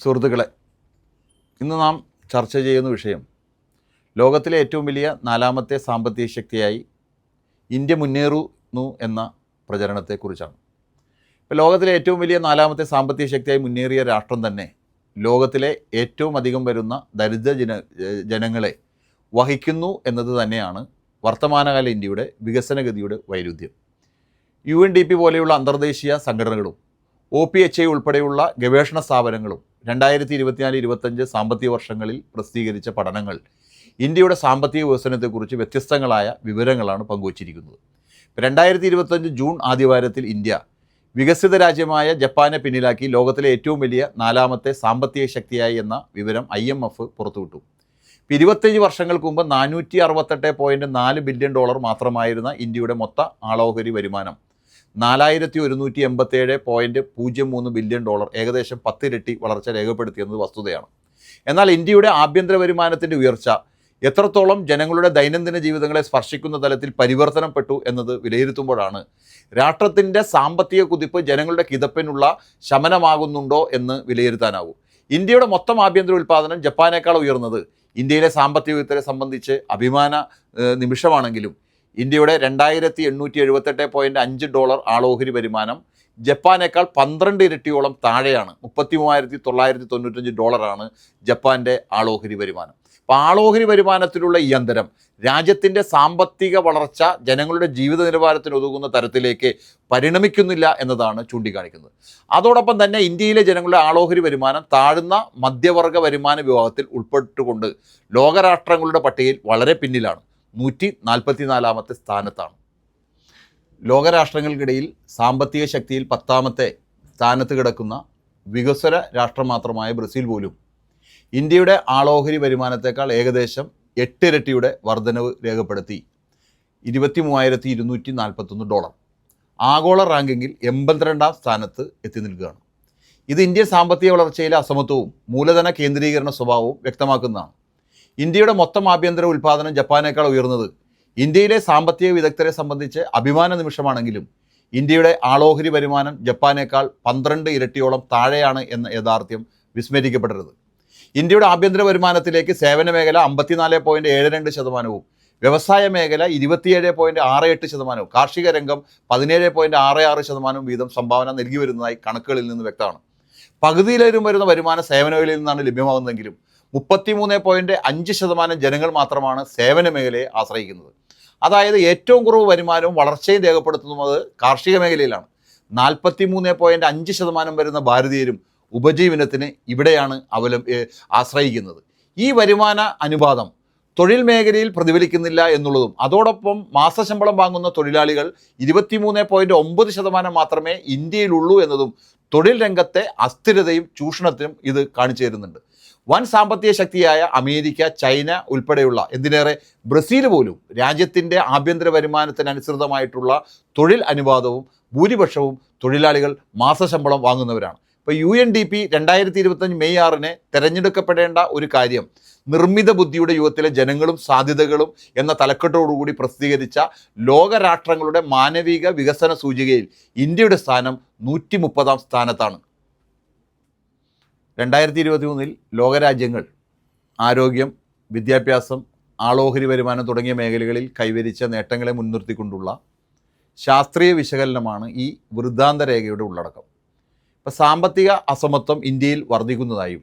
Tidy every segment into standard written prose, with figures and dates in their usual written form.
സുഹൃത്തുക്കളെ, ഇന്ന് നാം ചർച്ച ചെയ്യുന്ന വിഷയം ലോകത്തിലെ ഏറ്റവും വലിയ നാലാമത്തെ സാമ്പത്തിക ശക്തിയായി ഇന്ത്യ മുന്നേറുന്നു എന്ന പ്രചരണത്തെക്കുറിച്ചാണ്. ഇപ്പോൾ ലോകത്തിലെ ഏറ്റവും വലിയ നാലാമത്തെ സാമ്പത്തിക ശക്തിയായി മുന്നേറിയ രാഷ്ട്രം തന്നെ ലോകത്തിലെ ഏറ്റവും അധികം വരുന്ന ദരിദ്ര ജനങ്ങളെ വഹിക്കുന്നു എന്നത് തന്നെയാണ് വർത്തമാനകാല ഇന്ത്യയുടെ വികസനഗതിയുടെ വൈരുദ്ധ്യം. UNDP പോലെയുള്ള അന്തർദേശീയ സംഘടനകളും OPHI ഉൾപ്പെടെയുള്ള ഗവേഷണ സ്ഥാപനങ്ങളും 2024-25 സാമ്പത്തിക വർഷങ്ങളിൽ പ്രസിദ്ധീകരിച്ച പഠനങ്ങൾ ഇന്ത്യയുടെ സാമ്പത്തിക വികസനത്തെക്കുറിച്ച് വ്യത്യസ്തങ്ങളായ വിവരങ്ങളാണ് പങ്കുവച്ചിരിക്കുന്നത്. 2025 ജൂൺ ആദ്യവാരത്തിൽ ഇന്ത്യ വികസിത രാജ്യമായ ജപ്പാനെ പിന്നിലാക്കി ലോകത്തിലെ ഏറ്റവും വലിയ നാലാമത്തെ സാമ്പത്തിക ശക്തിയായി എന്ന വിവരം IMF പുറത്തുവിട്ടു. 25 വർഷങ്ങൾക്ക് മുമ്പ് $468.4 ബില്യൺ മാത്രമായിരുന്ന ഇന്ത്യയുടെ മൊത്ത ആളോഹരി വരുമാനം $4187.03 ബില്യൺ, ഏകദേശം 10 ഇരട്ടി വളർച്ച രേഖപ്പെടുത്തിയെന്നത് വസ്തുതയാണ്. എന്നാൽ ഇന്ത്യയുടെ ആഭ്യന്തര വരുമാനത്തിൻ്റെ ഉയർച്ച എത്രത്തോളം ജനങ്ങളുടെ ദൈനംദിന ജീവിതങ്ങളെ സ്പർശിക്കുന്ന തലത്തിൽ പരിവർത്തനപ്പെട്ടു എന്നത് വിലയിരുത്തുമ്പോഴാണ് രാഷ്ട്രത്തിൻ്റെ സാമ്പത്തിക കുതിപ്പ് ജനങ്ങളുടെ കിതപ്പിനുള്ള ശമനമാകുന്നുണ്ടോ എന്ന് വിലയിരുത്താനാവൂ. ഇന്ത്യയുടെ മൊത്തം ആഭ്യന്തര ഉൽപ്പാദനം ജപ്പാനേക്കാൾ ഉയർന്നത് ഇന്ത്യയിലെ സാമ്പത്തിക വികസനത്തെ സംബന്ധിച്ച് അഭിമാന നിമിഷമാണെങ്കിലും ഇന്ത്യയുടെ $2878.5 ആളോഹരി വരുമാനം ജപ്പാനേക്കാൾ 12 ഇരട്ടിയോളം താഴെയാണ്. $33,995 ജപ്പാൻ്റെ ആളോഹരി വരുമാനം. അപ്പോൾ ആളോഹരി വരുമാനത്തിലുള്ള ഈ അന്തരം രാജ്യത്തിൻ്റെ സാമ്പത്തിക വളർച്ച ജനങ്ങളുടെ ജീവിത നിലവാരത്തിന് ഒതുങ്ങുന്ന തരത്തിലേക്ക് പരിണമിക്കുന്നില്ല എന്നതാണ് ചൂണ്ടിക്കാണിക്കുന്നത്. അതോടൊപ്പം തന്നെ ഇന്ത്യയിലെ ജനങ്ങളുടെ ആളോഹരി വരുമാനം താഴ്ന്ന മധ്യവർഗ വരുമാന വിഭാഗത്തിൽ ഉൾപ്പെട്ടുകൊണ്ട് ലോകരാഷ്ട്രങ്ങളുടെ പട്ടികയിൽ വളരെ പിന്നിലാണ്. 144ാമത്തെ സ്ഥാനത്താണ്. ലോകരാഷ്ട്രങ്ങൾക്കിടയിൽ സാമ്പത്തിക ശക്തിയിൽ 10ാമത്തെ സ്ഥാനത്ത് കിടക്കുന്ന വികസ്വര രാഷ്ട്രം മാത്രമായ ബ്രസീൽ പോലും ഇന്ത്യയുടെ ആളോഹരി വരുമാനത്തേക്കാൾ ഏകദേശം 8 ഇരട്ടിയുടെ വർധനവ് രേഖപ്പെടുത്തി $23,241. ആഗോള റാങ്കിങ്ങിൽ 82ാം സ്ഥാനത്ത് എത്തി നിൽക്കുകയാണ്. ഇത് ഇന്ത്യൻ സാമ്പത്തിക വളർച്ചയിലെ അസമത്വവും മൂലധന കേന്ദ്രീകരണ സ്വഭാവവും വ്യക്തമാക്കുന്നതാണ്. ഇന്ത്യയുടെ മൊത്തം ആഭ്യന്തര ഉൽപ്പാദനം ജപ്പാനേക്കാൾ ഉയർന്നത് ഇന്ത്യയിലെ സാമ്പത്തിക വിദഗ്ധരെ സംബന്ധിച്ച് അഭിമാന നിമിഷമാണെങ്കിലും ഇന്ത്യയുടെ ആളോഹരി വരുമാനം ജപ്പാനേക്കാൾ 12 ഇരട്ടിയോളം താഴെയാണ് എന്ന യാഥാർത്ഥ്യം വിസ്മരിക്കപ്പെടരുത്. ഇന്ത്യയുടെ ആഭ്യന്തര വരുമാനത്തിലേക്ക് സേവന മേഖല 54.72%, വ്യവസായ മേഖല 27.68%, കാർഷിക രംഗം 17.66% വീതം സംഭാവന നൽകി വരുന്നതായി കണക്കുകളിൽ നിന്ന് വ്യക്തമാണ്. പകുതിയിലേറും വരുന്ന വരുമാനം സേവന മേഖലയിൽ നിന്നാണ് ലഭ്യമാകുന്നതെങ്കിലും 33.5% ജനങ്ങൾ മാത്രമാണ് സേവന മേഖലയെ ആശ്രയിക്കുന്നത്. അതായത് ഏറ്റവും കുറവ് വരുമാനവും വളർച്ചയും രേഖപ്പെടുത്തുന്നത് കാർഷിക മേഖലയിലാണ്. 43.5% വരുന്ന ഭാരതീയരും ഉപജീവനത്തിന് ഇവിടെയാണ് ആശ്രയിക്കുന്നത്. ഈ വരുമാന അനുപാതം തൊഴിൽ മേഖലയിൽ പ്രതിഫലിക്കുന്നില്ല എന്നുള്ളതും അതോടൊപ്പം മാസശമ്പളം വാങ്ങുന്ന തൊഴിലാളികൾ 23.9% മാത്രമേ ഇന്ത്യയിലുള്ളൂ എന്നതും തൊഴിൽ രംഗത്തെ അസ്ഥിരതയും ചൂഷണത്തിനും ഇത് കാണിച്ചു തരുന്നുണ്ട്. വൻ സാമ്പത്തിക ശക്തിയായ അമേരിക്ക, ചൈന ഉൾപ്പെടെയുള്ള എന്തിനേറെ ബ്രസീൽ പോലും രാജ്യത്തിൻ്റെ ആഭ്യന്തര വരുമാനത്തിനനുസൃതമായിട്ടുള്ള തൊഴിൽ അനുപാതവും ഭൂരിപക്ഷവും തൊഴിലാളികൾ മാസശമ്പളം വാങ്ങുന്നവരാണ്. ഇപ്പോൾ UNDP 2025 മെയ് 6 തിരഞ്ഞെടുക്കപ്പെടേണ്ട ഒരു കാര്യം നിർമ്മിത ബുദ്ധിയുടെ യുഗത്തിലെ ജനങ്ങളും സാധ്യതകളും എന്ന തലക്കെട്ടോടുകൂടി പ്രസിദ്ധീകരിച്ച ലോകരാഷ്ട്രങ്ങളുടെ മാനവിക വികസന സൂചികയിൽ ഇന്ത്യയുടെ സ്ഥാനം 130ാം സ്ഥാനത്താണ്. 2023 ലോകരാജ്യങ്ങൾ ആരോഗ്യം, വിദ്യാഭ്യാസം, ആളോഹരി വരുമാനം തുടങ്ങിയ മേഖലകളിൽ കൈവരിച്ച നേട്ടങ്ങളെ മുൻനിർത്തിക്കൊണ്ടുള്ള ശാസ്ത്രീയ വിശകലനമാണ് ഈ വൃത്താന്ത രേഖയുടെ ഉള്ളടക്കം. ഇപ്പോൾ സാമ്പത്തിക അസമത്വം ഇന്ത്യയിൽ വർദ്ധിക്കുന്നതായും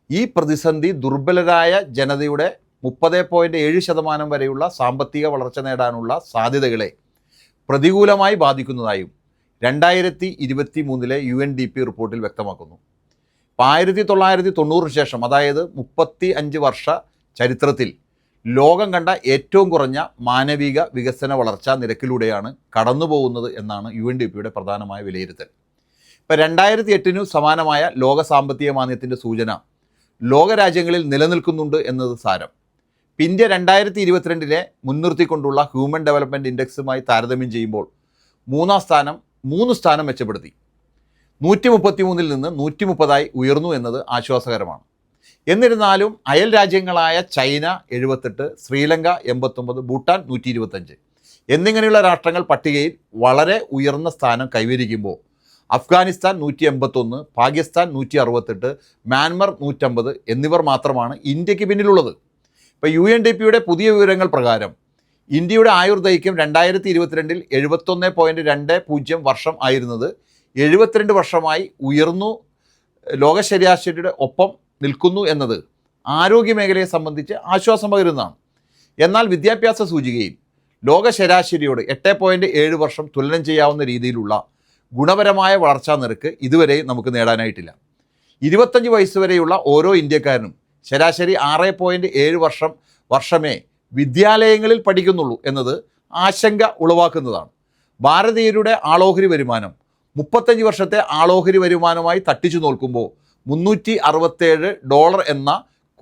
ഈ പ്രതിസന്ധി ദുർബലരായ ജനതയുടെ 30.7% വരെയുള്ള സാമ്പത്തിക വളർച്ച നേടാനുള്ള സാധ്യതകളെ പ്രതികൂലമായി ബാധിക്കുന്നതായും 2023 UNDP റിപ്പോർട്ടിൽ വ്യക്തമാക്കുന്നു. 1990 ശേഷം, അതായത് 35 വർഷ ചരിത്രത്തിൽ ലോകം കണ്ട ഏറ്റവും കുറഞ്ഞ മാനവിക വികസന വളർച്ചാ നിരക്കിലൂടെയാണ് കടന്നു പോകുന്നത് എന്നാണ് UNDPയുടെ പ്രധാനമായ വിലയിരുത്തൽ. ഇപ്പോൾ 2008 സമാനമായ ലോക സാമ്പത്തിക മാന്ദ്യത്തിൻ്റെ സൂചന ലോകരാജ്യങ്ങളിൽ നിലനിൽക്കുന്നുണ്ട് എന്നത് സാരം. ഇന്ത്യ 2022 മുൻനിർത്തിക്കൊണ്ടുള്ള ഹ്യൂമൻ ഡെവലപ്മെൻറ്റ് ഇൻഡെക്സുമായി താരതമ്യം ചെയ്യുമ്പോൾ 3ാം സ്ഥാനം 3 സ്ഥാനം മെച്ചപ്പെടുത്തി. 133 നിന്ന് 130ആയി ഉയർന്നു എന്നത് ആശ്വാസകരമാണ്. എന്നിരുന്നാലും അയൽ രാജ്യങ്ങളായ ചൈന 78, ശ്രീലങ്ക 89, ഭൂട്ടാൻ 125 എന്നിങ്ങനെയുള്ള രാഷ്ട്രങ്ങൾ പട്ടികയിൽ വളരെ ഉയർന്ന സ്ഥാനം കൈവരിക്കുമ്പോൾ അഫ്ഗാനിസ്ഥാൻ 181, പാകിസ്ഥാൻ 168, മ്യാൻമർ 150 എന്നിവർ മാത്രമാണ് ഇന്ത്യക്ക് പിന്നിലുള്ളത്. ഇപ്പോൾ UNDPയുടെ പുതിയ വിവരങ്ങൾ പ്രകാരം ഇന്ത്യയുടെ ആയുർദൈർഘ്യം 2022 71.20 വർഷം ആയിരുന്നത് 72 വർഷമായി ഉയർന്നു ലോക ശരാശരിയുടെ ഒപ്പം നിൽക്കുന്നു എന്നത് ആരോഗ്യമേഖലയെ സംബന്ധിച്ച് ആശ്വാസം പകരുന്നതാണ്. എന്നാൽ വിദ്യാഭ്യാസ സൂചികയിൽ ലോക ശരാശരിയോട് 8.7 വർഷം തുലനം ചെയ്യാവുന്ന രീതിയിലുള്ള ഗുണപരമായ വളർച്ചാ നിരക്ക് ഇതുവരെ നമുക്ക് നേടാനായിട്ടില്ല. 25 വയസ്സ് വരെയുള്ള ഓരോ ഇന്ത്യക്കാരനും ശരാശരി 6.7 വർഷമേ വിദ്യാലയങ്ങളിൽ പഠിക്കുന്നുള്ളൂ എന്നത് ആശങ്ക ഉളവാക്കുന്നതാണ്. ഭാരതീയരുടെ ആളോഹരി വരുമാനം 35 വർഷത്തെ ആളോഹരി വരുമാനമായി തട്ടിച്ചു നോക്കുമ്പോൾ $367 എന്ന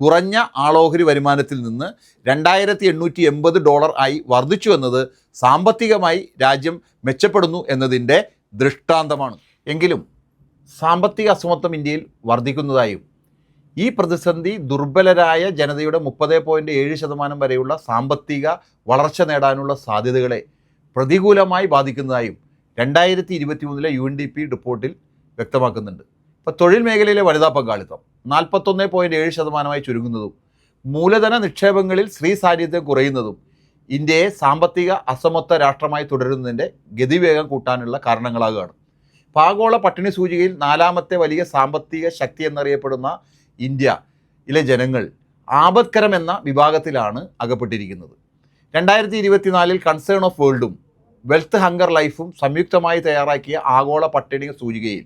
കുറഞ്ഞ ആളോഹരി വരുമാനത്തിൽ നിന്ന് $2,880 ആയി വർദ്ധിച്ചു എന്നത് സാമ്പത്തികമായി രാജ്യം മെച്ചപ്പെടുന്നു എന്നതിൻ്റെ ദൃഷ്ടാന്തമാണ്. എങ്കിലും സാമ്പത്തിക അസമത്വം ഇന്ത്യയിൽ വർദ്ധിക്കുന്നതായും ഈ പ്രതിസന്ധി ദുർബലരായ ജനതയുടെ 30.7% വരെയുള്ള സാമ്പത്തിക വളർച്ച നേടാനുള്ള സാധ്യതകളെ പ്രതികൂലമായി ബാധിക്കുന്നതായും 2023 UNDP റിപ്പോർട്ടിൽ വ്യക്തമാക്കുന്നുണ്ട്. ഇപ്പോൾ തൊഴിൽ മേഖലയിലെ വനിതാ പങ്കാളിത്തം 41.7% ചുരുങ്ങുന്നതും മൂലധന നിക്ഷേപങ്ങളിൽ സ്ത്രീ സാന്നിധ്യം കുറയുന്നതും ഇന്ത്യയെ സാമ്പത്തിക അസമത്വ രാഷ്ട്രമായി തുടരുന്നതിൻ്റെ ഗതിവേഗം കൂട്ടാനുള്ള കാരണങ്ങളാകുകയാണ്. ആഗോള പട്ടിണി സൂചികയിൽ 4ാമത്തെ വലിയ സാമ്പത്തിക ശക്തി എന്നറിയപ്പെടുന്ന ഇന്ത്യയിലെ ജനങ്ങൾ ആപത്കരം എന്ന വിഭാഗത്തിലാണ് അകപ്പെട്ടിരിക്കുന്നത്. 2024 കൺസേൺ ഓഫ് വേൾഡും വെൽത്ത് ഹങ്കർ ലൈഫും സംയുക്തമായി തയ്യാറാക്കിയ ആഗോള പട്ടിണി സൂചികയിൽ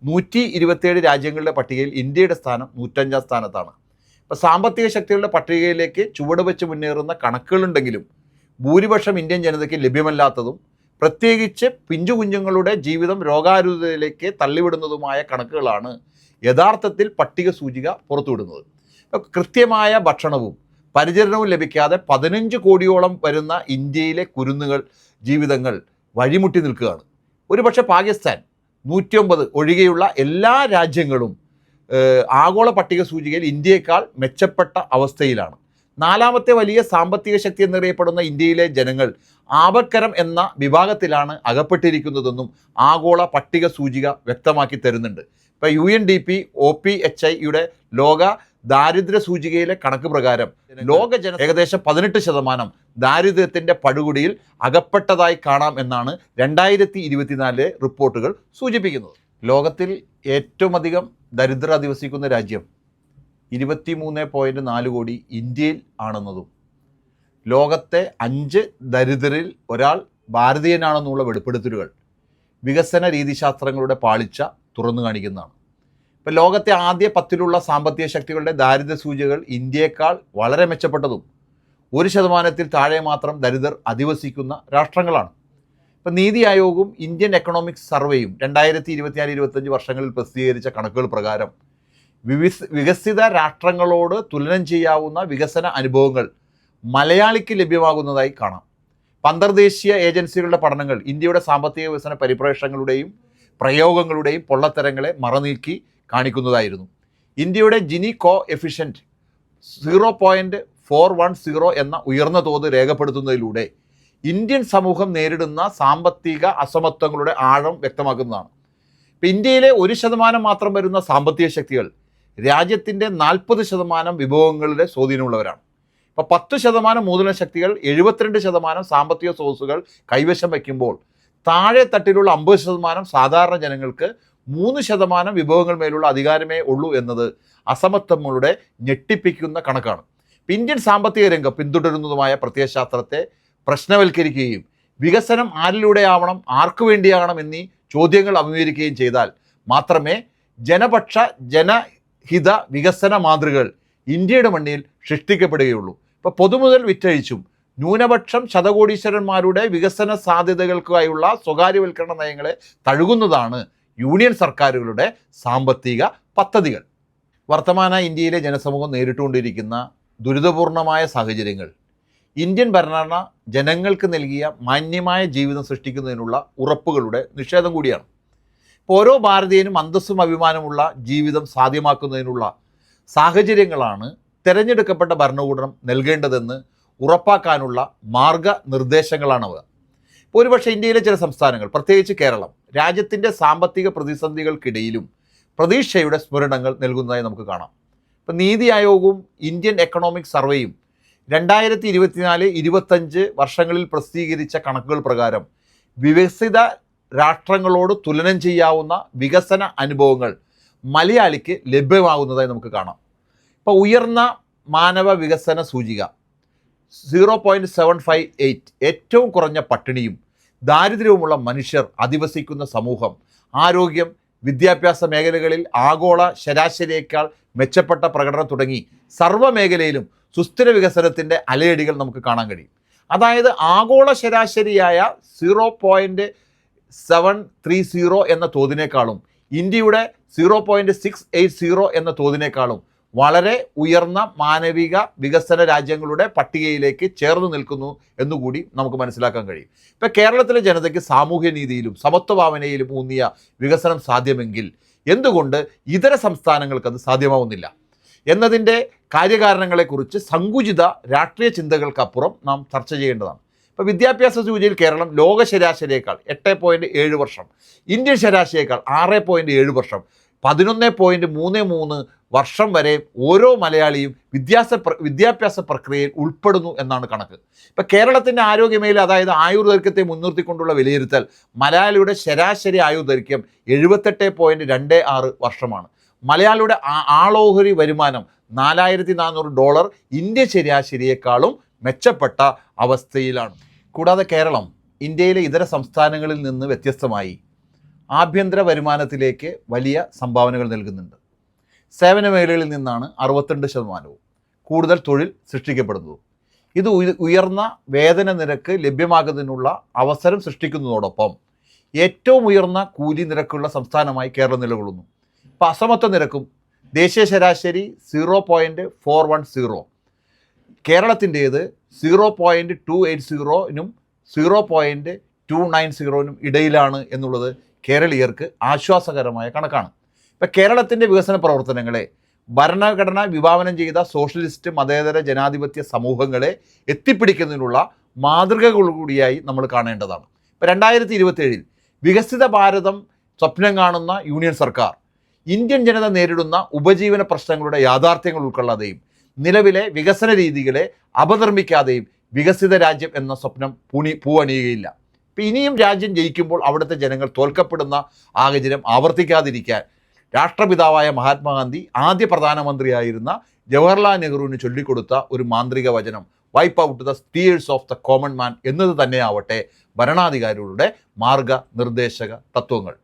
127 രാജ്യങ്ങളുടെ പട്ടികയിൽ ഇന്ത്യയുടെ സ്ഥാനം 105ാം സ്ഥാനത്താണ്. ഇപ്പോൾ സാമ്പത്തിക ശക്തികളുടെ പട്ടികയിലേക്ക് ചുവട് വെച്ച് മുന്നേറുന്ന കണക്കുകളുണ്ടെങ്കിലും ഭൂരിപക്ഷം ഇന്ത്യൻ ജനതയ്ക്ക് ലഭ്യമല്ലാത്തതും പ്രത്യേകിച്ച് പിഞ്ചു കുഞ്ഞുങ്ങളുടെ ജീവിതം രോഗാരുതയിലേക്ക് തള്ളിവിടുന്നതുമായ കണക്കുകളാണ് യഥാർത്ഥത്തിൽ പട്ടിക സൂചിക പുറത്തുവിടുന്നത്. കൃത്യമായ ഭക്ഷണവും പരിചരണവും ലഭിക്കാതെ 15 കോടിയോളം വരുന്ന ഇന്ത്യയിലെ കുരുന്നുകൾ ജീവിതങ്ങൾ വഴിമുട്ടി നിൽക്കുകയാണ്. ഒരുപക്ഷെ പാകിസ്ഥാൻ 109 ഒഴികെയുള്ള എല്ലാ രാജ്യങ്ങളും ആഗോള പട്ടിക സൂചികയിൽ ഇന്ത്യയേക്കാൾ മെച്ചപ്പെട്ട അവസ്ഥയിലാണ്. 4ാമത്തെ വലിയ സാമ്പത്തിക ശക്തി എന്നറിയപ്പെടുന്ന ഇന്ത്യയിലെ ജനങ്ങൾ ആപത്കരം എന്ന വിഭാഗത്തിലാണ് അകപ്പെട്ടിരിക്കുന്നതെന്നും ആഗോള പട്ടിക സൂചിക വ്യക്തമാക്കി തരുന്നുണ്ട്. ഇപ്പോൾ UNDP OPHIയുടെ ലോക ദാരിദ്ര്യ സൂചികയിലെ കണക്ക് പ്രകാരം ലോക ഏകദേശം 18% ദാരിദ്ര്യത്തിൻ്റെ പടുകുടിയിൽ അകപ്പെട്ടതായി കാണാം എന്നാണ് 2024 റിപ്പോർട്ടുകൾ സൂചിപ്പിക്കുന്നത്. ലോകത്തിൽ ഏറ്റവും അധികം ദരിദ്രർ അധിവസിക്കുന്ന രാജ്യം 23.4 കോടി ഇന്ത്യയിൽ ആണെന്നതും ലോകത്തെ 5 ദരിദ്രരിൽ ഒരാൾ ഭാരതീയനാണെന്നുള്ള വെളിപ്പെടുത്തലുകൾ വികസന രീതിശാസ്ത്രങ്ങളുടെ പാളിച്ച തുറന്നു കാണിക്കുന്നതാണ്. ഇപ്പോൾ ലോകത്തെ ആദ്യ 10ലുള്ള സാമ്പത്തിക ശക്തികളുടെ ദാരിദ്ര്യ സൂചികകൾ ഇന്ത്യയേക്കാൾ വളരെ മെച്ചപ്പെട്ടതും 1% താഴെ മാത്രം ദരിദ്രർ അധിവസിക്കുന്ന രാഷ്ട്രങ്ങളാണ്. ഇപ്പോൾ നീതി ആയോഗും ഇന്ത്യൻ എക്കണോമിക്സ് സർവേയും 2024-25 വർഷങ്ങളിൽ പ്രസിദ്ധീകരിച്ച കണക്കുകൾ പ്രകാരം വികസിത രാഷ്ട്രങ്ങളോട് തുലനം ചെയ്യാവുന്ന വികസന അനുഭവങ്ങൾ മലയാളിക്ക് ലഭ്യമാകുന്നതായി കാണാം. അന്തർദേശീയ ഏജൻസികളുടെ പഠനങ്ങൾ ഇന്ത്യയുടെ സാമ്പത്തിക വികസന പരിപ്രേക്ഷങ്ങളുടെയും പ്രയോഗങ്ങളുടെയും പൊള്ളത്തരങ്ങളെ മറനീക്കി കാണിക്കുന്നതായിരുന്നു. ഇന്ത്യയുടെ ജിനി കോഎഫിഷ്യൻറ്റ് 0.410 എന്ന ഉയർന്ന തോത് രേഖപ്പെടുത്തുന്നതിലൂടെ ഇന്ത്യൻ സമൂഹം നേരിടുന്ന സാമ്പത്തിക അസമത്വങ്ങളുടെ ആഴം വ്യക്തമാക്കുന്നതാണ്. ഇപ്പം ഇന്ത്യയിലെ 1% മാത്രം വരുന്ന സാമ്പത്തിക ശക്തികൾ രാജ്യത്തിൻ്റെ 40% വിഭവങ്ങളുടെ സ്വാധീനമുള്ളവരാണ്. ഇപ്പോൾ 10% മൂലധന ശക്തികൾ 72% സാമ്പത്തിക സോഴ്സുകൾ കൈവശം വയ്ക്കുമ്പോൾ താഴെ തട്ടിലുള്ള 50% സാധാരണ ജനങ്ങൾക്ക് 3% വിഭവങ്ങൾ മേലുള്ള അധികാരമേ ഉള്ളൂ എന്നത് അസമത്വങ്ങളുടെ ഞെട്ടിപ്പിക്കുന്ന കണക്കാണ്. ഇന്ത്യൻ സാമ്പത്തിക രംഗം പിന്തുടരുന്നതുമായ പ്രത്യയശാസ്ത്രത്തെ പ്രശ്നവൽക്കരിക്കുകയും വികസനം ആരിലൂടെയാവണം, ആർക്കു വേണ്ടിയാകണം എന്നീ ചോദ്യങ്ങൾ അഭിമുഖീകരിക്കുകയും ചെയ്താൽ മാത്രമേ ജനപക്ഷ ജനഹിത വികസന മാതൃകകൾ ഇന്ത്യയുടെ മണ്ണിൽ സൃഷ്ടിക്കപ്പെടുകയുള്ളൂ. ഇപ്പോൾ പൊതുമുതൽ വിറ്റഴിച്ചും ന്യൂനപക്ഷം ശതകോടീശ്വരന്മാരുടെ വികസന സാധ്യതകൾക്കായുള്ള സ്വകാര്യവൽക്കരണ നയങ്ങളെ തഴുകുന്നതാണ് യൂണിയൻ സർക്കാരുകളുടെ സാമ്പത്തിക പദ്ധതികൾ. വർത്തമാന ഇന്ത്യയിലെ ജനസമൂഹം നേരിട്ടുകൊണ്ടിരിക്കുന്ന ദുരിതപൂർണമായ സാഹചര്യങ്ങൾ ഇന്ത്യൻ ഭരണഘടന ജനങ്ങൾക്ക് നൽകിയ മാന്യമായ ജീവിതം സൃഷ്ടിക്കുന്നതിനുള്ള ഉറപ്പുകളുടെ നിഷേധം കൂടിയാണ്. ഓരോ ഭാരതീയനും അന്തസ്സും അഭിമാനമുള്ള ജീവിതം സാധ്യമാക്കുന്നതിനുള്ള സാഹചര്യങ്ങളാണ് തിരഞ്ഞെടുക്കപ്പെട്ട ഭരണകൂടം നൽകേണ്ടതെന്ന് ഉറപ്പാക്കാനുള്ള മാർഗനിർദ്ദേശങ്ങളാണവ. ഒരുപക്ഷെ ഇന്ത്യയിലെ ചില സംസ്ഥാനങ്ങൾ, പ്രത്യേകിച്ച് കേരളം, രാജ്യത്തിൻ്റെ സാമ്പത്തിക പ്രതിസന്ധികൾക്കിടയിലും പ്രതീക്ഷയുടെ സ്ഫുരണങ്ങൾ നൽകുന്നതായി നമുക്ക് കാണാം. ഇപ്പം നീതി ആയോഗവും ഇന്ത്യൻ എക്കണോമിക് സർവേയും 2024-25 വർഷങ്ങളിൽ പ്രസിദ്ധീകരിച്ച കണക്കുകൾ പ്രകാരം വികസിത രാഷ്ട്രങ്ങളോട് തുലനം ചെയ്യാവുന്ന വികസന അനുഭവങ്ങൾ മലയാളിക്ക് ലഭ്യമാകുന്നതായി നമുക്ക് കാണാം. ഇപ്പോൾ ഉയർന്ന മാനവ വികസന സൂചിക 0.758, ഏറ്റവും കുറഞ്ഞ പട്ടിണിയും ദാരിദ്ര്യവുമുള്ള മനുഷ്യർ അധിവസിക്കുന്ന സമൂഹം, ആരോഗ്യം, വിദ്യാഭ്യാസ മേഖലകളിൽ ആഗോള ശരാശരിയേക്കാൾ മെച്ചപ്പെട്ട പ്രകടനം തുടങ്ങി സർവ്വ മേഖലയിലും സുസ്ഥിര വികസനത്തിൻ്റെ അലയടികൾ നമുക്ക് കാണാൻ കഴിയും. അതായത് ആഗോള ശരാശരിയായ 0.730 എന്ന തോതിനേക്കാളും ഇന്ത്യയുടെ 0.680 എന്ന തോതിനേക്കാളും വളരെ ഉയർന്ന മാനവിക വികസന രാജ്യങ്ങളുടെ പട്ടികയിലേക്ക് ചേർന്ന് നിൽക്കുന്നു എന്നുകൂടി നമുക്ക് മനസ്സിലാക്കാൻ കഴിയും. ഇപ്പം കേരളത്തിലെ ജനതയ്ക്ക് സാമൂഹ്യനീതിയിലും സമത്വഭാവനയിലും ഊന്നിയ വികസനം സാധ്യമെങ്കിൽ എന്തുകൊണ്ട് ഇതര സംസ്ഥാനങ്ങൾക്കത് സാധ്യമാവുന്നില്ല എന്നതിൻ്റെ കാര്യകാരണങ്ങളെക്കുറിച്ച് സങ്കുചിത രാഷ്ട്രീയ ചിന്തകൾക്കപ്പുറം നാം ചർച്ച ചെയ്യേണ്ടതാണ്. ഇപ്പോൾ വിദ്യാഭ്യാസ സൂചികയിൽ കേരളം ലോക ശരാശരിയേക്കാൾ 8.7 വർഷം, ഇന്ത്യൻ ശരാശരിയേക്കാൾ 6.7 വർഷം, 11.33 വർഷം വരെ ഓരോ മലയാളിയും വിദ്യാഭ്യാസ പ്രക്രിയയിൽ ഉൾപ്പെടുന്നു എന്നാണ് കണക്ക്. ഇപ്പം കേരളത്തിൻ്റെ ആരോഗ്യമേഖല, അതായത് ആയുർദൈർഘ്യത്തെ മുൻനിർത്തിക്കൊണ്ടുള്ള വിലയിരുത്തൽ, മലയാളിയുടെ ശരാശരി ആയുർദൈർഘ്യം 78.26 വർഷമാണ്. മലയാളിയുടെ ആളോഹരി വരുമാനം $4,400 ഇന്ത്യ ശരാശരിയേക്കാളും മെച്ചപ്പെട്ട അവസ്ഥയിലാണ്. കൂടാതെ കേരളം ഇന്ത്യയിലെ ഇതര സംസ്ഥാനങ്ങളിൽ നിന്ന് വ്യത്യസ്തമായി ആഭ്യന്തര വരുമാനത്തിലേക്ക് വലിയ സംഭാവനകൾ നൽകുന്നുണ്ട്. സേവന മേഖലകളിൽ നിന്നാണ് 62% കൂടുതൽ തൊഴിൽ സൃഷ്ടിക്കപ്പെടുന്നത്. ഇത് ഉയർന്ന വേതന നിരക്ക് ലഭ്യമാകുന്നതിനുള്ള അവസരം സൃഷ്ടിക്കുന്നതോടൊപ്പം ഏറ്റവും ഉയർന്ന കൂലി നിരക്കുള്ള സംസ്ഥാനമായി കേരളം നിലകൊള്ളുന്നു. ഇപ്പോൾ അസമത്വ നിരക്കും ദേശീയ ശരാശരി 0.410, കേരളത്തിൻ്റേത് 0.280-നും 0.290-നും ഇടയിലാണ് എന്നുള്ളത് കേരളീയർക്ക് ആശ്വാസകരമായ കണക്കാണ്. ഇപ്പം കേരളത്തിൻ്റെ വികസന പ്രവർത്തനങ്ങളെ ഭരണഘടന വിഭാവനം ചെയ്ത സോഷ്യലിസ്റ്റ് മതേതര ജനാധിപത്യ സമൂഹങ്ങളെ എത്തിപ്പിടിക്കുന്നതിനുള്ള മാതൃകകൾ കൂടിയായി നമ്മൾ കാണേണ്ടതാണ്. ഇപ്പം 2027 വികസിത ഭാരതം സ്വപ്നം കാണുന്ന യൂണിയൻ സർക്കാർ ഇന്ത്യൻ ജനത നേരിടുന്ന ഉപജീവന പ്രശ്നങ്ങളുടെ യാഥാർത്ഥ്യങ്ങൾ ഉൾക്കൊള്ളാതെയും നിലവിലെ വികസന രീതികളെ അപനിർമ്മിക്കാതെയും വികസിത രാജ്യം എന്ന സ്വപ്നം പൂവണിയുകയില്ല. ഇപ്പം ഇനിയും രാജ്യം ജയിക്കുമ്പോൾ അവിടുത്തെ ജനങ്ങൾ തോൽക്കപ്പെടുന്ന സാഹചര്യം ആവർത്തിക്കാതിരിക്കാൻ രാഷ്ട്രപിതാവായ മഹാത്മാഗാന്ധി ആദ്യ പ്രധാനമന്ത്രിയായിരുന്ന ജവഹർലാൽ നെഹ്റുവിന് ചൊല്ലിക്കൊടുത്ത ഒരു മാന്ത്രിക വചനം, wipe out the tears of the common man എന്നത് തന്നെയാവട്ടെ ഭരണാധികാരികളുടെ മാർഗനിർദ്ദേശക തത്വങ്ങൾ.